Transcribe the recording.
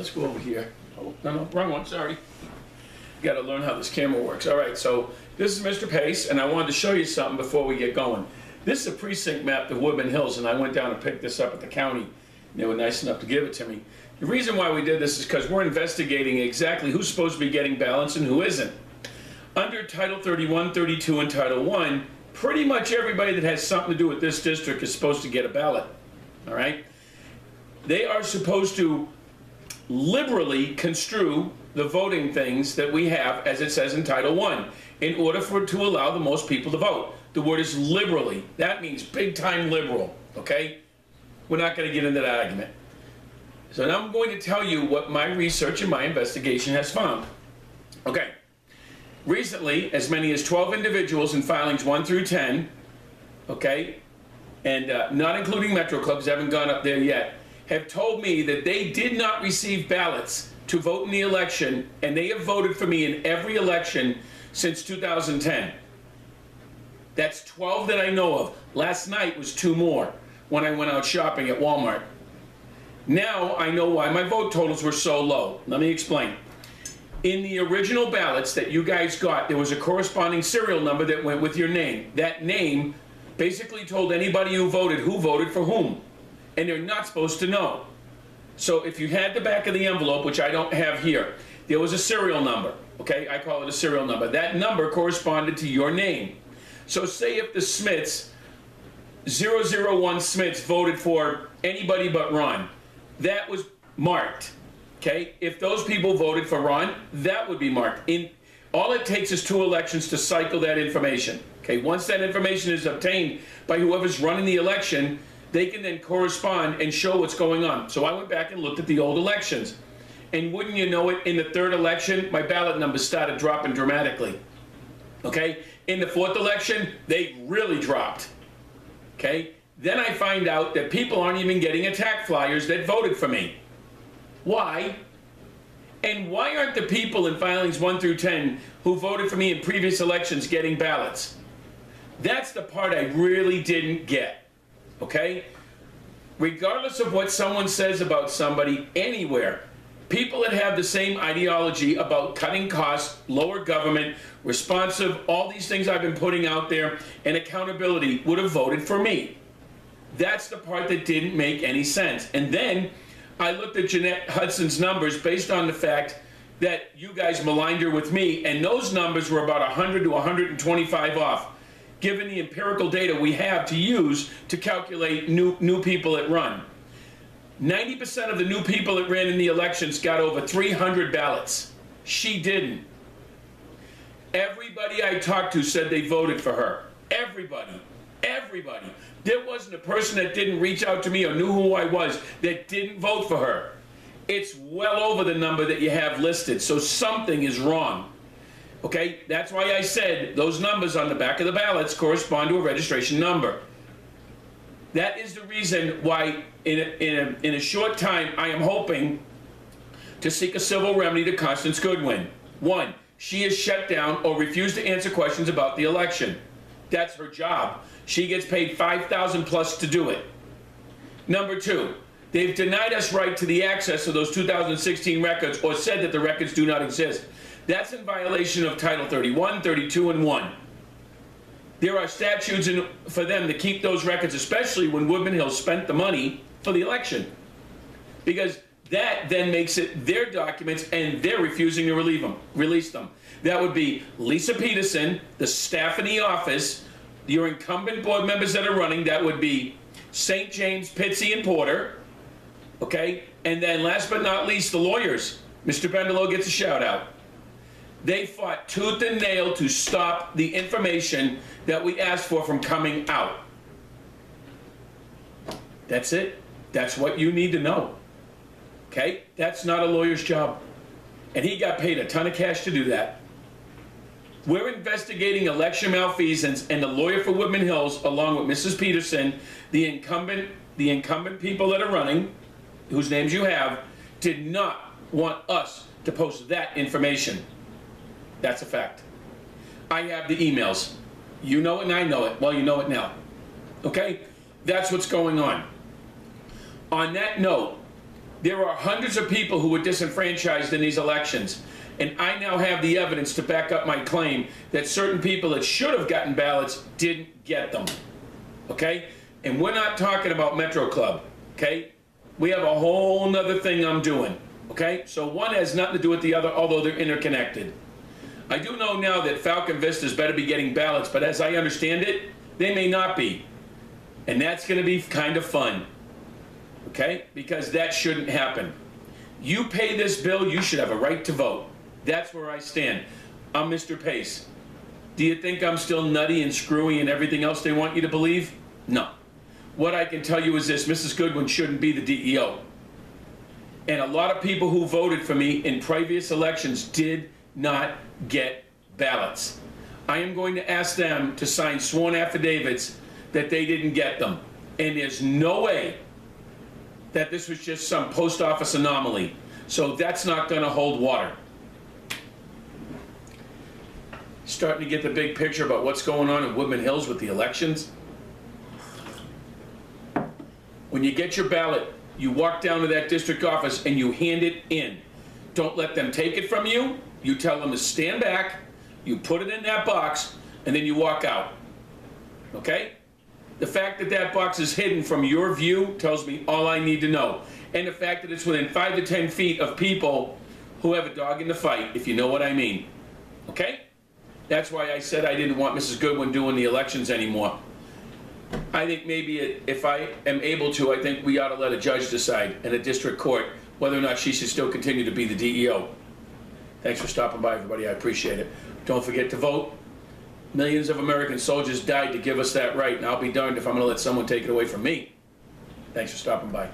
let's go over here. Oh, no, wrong one, sorry. Got to learn how this camera works. All right, so this is Mr. Pace, and I wanted to show you something before we get going. This is a precinct map of Woodman Hills, and I went down and picked this up at the county. They were nice enough to give it to me. The reason why we did this is because we're investigating exactly who's supposed to be getting ballots and who isn't. Under Title 31, 32, and Title 1, pretty much everybody that has something to do with this district is supposed to get a ballot. All right? They are supposed to liberally construe the voting things that we have, as it says in Title I, in order to allow the most people to vote. The word is liberally. That means big-time liberal, okay? We're not going to get into that argument. So now I'm going to tell you what my research and my investigation has found. Okay. Recently, as many as 12 individuals in filings 1 through 10, okay, and not including Metro Clubs, haven't gone up there yet, have told me that they did not receive ballots to vote in the election, and they have voted for me in every election since 2010. That's 12 that I know of. Last night was 2 more when I went out shopping at Walmart. Now I know why my vote totals were so low. Let me explain. In the original ballots that you guys got, there was a corresponding serial number that went with your name. That name basically told anybody who voted for whom. And they're not supposed to know. So if you had the back of the envelope, which I don't have here, there was a serial number, okay? I call it a serial number. That number corresponded to your name. So say if the Smiths, 001 Smiths voted for anybody but Ron, that was marked, okay? If those people voted for Ron, that would be marked. All it takes is 2 elections to cycle that information, okay? Once that information is obtained by whoever's running the election, they can then correspond and show what's going on. So I went back and looked at the old elections. And wouldn't you know it, in the 3rd election, my ballot numbers started dropping dramatically. Okay? In the 4th election, they really dropped. Okay? Then I find out that people aren't even getting attack flyers that voted for me. Why? And why aren't the people in filings 1 through 10 who voted for me in previous elections getting ballots? That's the part I really didn't get. Okay? Regardless of what someone says about somebody anywhere, people that have the same ideology about cutting costs, lower government, responsive, all these things I've been putting out there, and accountability would have voted for me. That's the part that didn't make any sense. And then I looked at Jeanette Hudson's numbers based on the fact that you guys maligned her with me, and those numbers were about 100 to 125 off, given the empirical data we have to use to calculate new people that run. 90% of the new people that ran in the elections got over 300 ballots. She didn't. Everybody I talked to said they voted for her. Everybody. Everybody. There wasn't a person that didn't reach out to me or knew who I was that didn't vote for her. It's well over the number that you have listed, so something is wrong. Okay, that's why I said those numbers on the back of the ballots correspond to a registration number. That is the reason why in a short time I am hoping to seek a civil remedy to Constance Goodwin. 1, she is shut down or refused to answer questions about the election. That's her job. She gets paid $5,000 plus to do it. Number 2, they've denied us right to the access to those 2016 records or said that the records do not exist. That's in violation of Title 31, 32, and 1. There are statutes for them to keep those records, especially when Woodman Hills spent the money for the election. Because that then makes it their documents and they're refusing to release them. That would be Lisa Peterson, the staff in the office, your incumbent board members that are running, that would be St. James, Pitsy, and Porter, okay? And then last but not least, the lawyers. Mr. Bendelow gets a shout out. They fought tooth and nail to stop the information that we asked for from coming out. That's it. That's what you need to know. Okay? That's not a lawyer's job. And he got paid a ton of cash to do that. We're investigating election malfeasance, and the lawyer for Woodman Hills, along with Mrs. Peterson, the incumbent people that are running, whose names you have, did not want us to post that information. That's a fact. I have the emails. You know it and I know it. Well, you know it now. Okay? That's what's going on. On that note, There are hundreds of people who were disenfranchised in these elections. And I now have the evidence to back up my claim that certain people that should have gotten ballots didn't get them. Okay? And we're not talking about Metro Club. Okay? We have a whole nother thing I'm doing. Okay? So one has nothing to do with the other, although they're interconnected. I do know now that Falcon Vistas better be getting ballots, but as I understand it, they may not be. And that's going to be kind of fun. Okay? Because that shouldn't happen. You pay this bill, you should have a right to vote. That's where I stand. I'm Mr. Pace. Do you think I'm still nutty and screwy and everything else they want you to believe? No. What I can tell you is this: Mrs. Goodwin shouldn't be the DEO. And a lot of people who voted for me in previous elections did not get ballots. I am going to ask them to sign sworn affidavits that they didn't get them. And there's no way that this was just some post office anomaly. So that's not going to hold water. Starting to get the big picture about what's going on in Woodman Hills with the elections. When you get your ballot, you walk down to that district office and you hand it in. Don't let them take it from you. You tell them to stand back, you put it in that box, and then you walk out. Okay? The fact that that box is hidden from your view tells me all I need to know. And the fact that it's within 5 to 10 feet of people who have a dog in the fight, if you know what I mean. Okay? That's why I said I didn't want Mrs. Goodwin doing the elections anymore. I think maybe if I am able to, I think we ought to let a judge decide in a district court whether or not she should still continue to be the DEO. Thanks for stopping by, everybody. I appreciate it. Don't forget to vote. Millions of American soldiers died to give us that right, and I'll be darned if I'm going to let someone take it away from me. Thanks for stopping by.